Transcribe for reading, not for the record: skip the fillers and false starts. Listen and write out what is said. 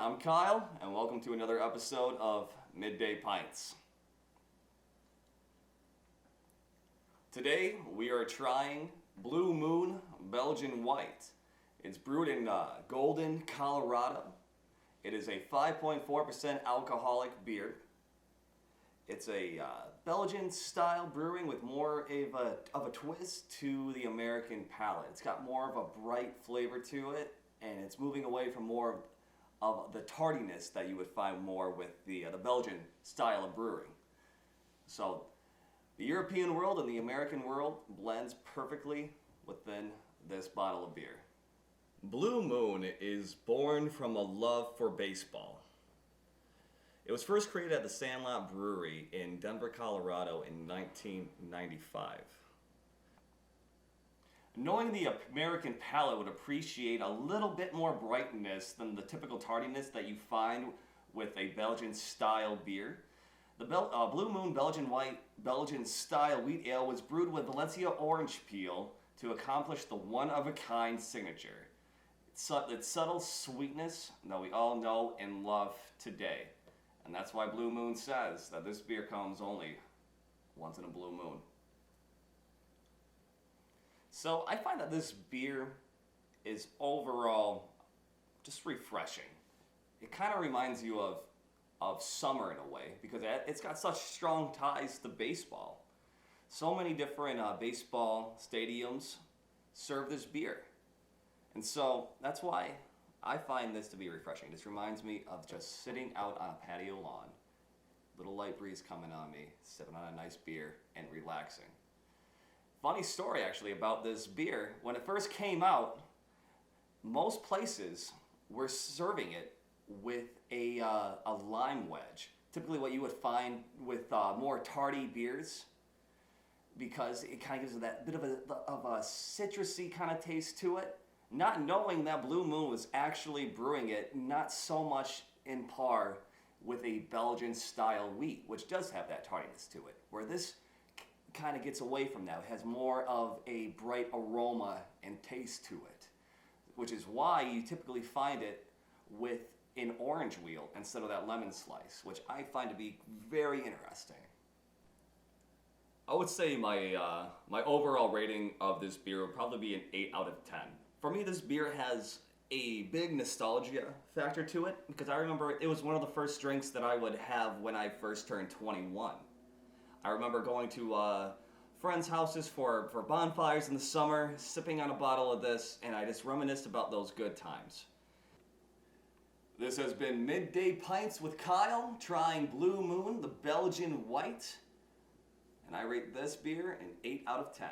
I'm Kyle, and welcome to another episode of Midday Pints. Today we are trying Blue Moon Belgian White. It's brewed in Golden, Colorado. It is a 5.4% alcoholic beer. It's a Belgian style brewing with more of a twist to the American palate. It's got more of a bright flavor to it, and it's moving away from more of the tardiness that you would find more with the Belgian style of brewing. So the European world and the American world blends perfectly within this bottle of beer. Blue Moon is born from a love for baseball. It was first created at the Sandlot Brewery in Denver, Colorado in 1995. Knowing the American palate would appreciate a little bit more brightness than the typical tardiness that you find with a Belgian style beer, the Blue Moon Belgian White Belgian style wheat ale was brewed with Valencia orange peel to accomplish the one-of-a-kind signature. It's subtle sweetness that we all know and love today. And that's why Blue Moon says that this beer comes only once in a blue moon. So I find that this beer is overall just refreshing. It kind of reminds you of summer in a way because it's got such strong ties to baseball. So many different baseball stadiums serve this beer. And so that's why I find this to be refreshing. This reminds me of just sitting out on a patio lawn, little light breeze coming on me, sipping on a nice beer and relaxing. Funny story actually about this beer. When it first came out, most places were serving it with a lime wedge. Typically what you would find with more tardy beers, because it kind of gives it that bit of a citrusy kind of taste to it. Not knowing that Blue Moon was actually brewing it not so much in par with a Belgian style wheat, which does have that tardiness to it, where this kind of gets away from that. It has more of a bright aroma and taste to it, which is why you typically find it with an orange wheel instead of that lemon slice, which I find to be very interesting. I would say my overall rating of this beer would probably be an 8 out of 10. For me, this beer has a big nostalgia factor to it because I remember it was one of the first drinks that I would have when I first turned 21. I remember going to friends' houses for bonfires in the summer, sipping on a bottle of this, and I just reminisced about those good times. This has been Midday Pints with Kyle, trying Blue Moon, the Belgian White, and I rate this beer an 8 out of 10.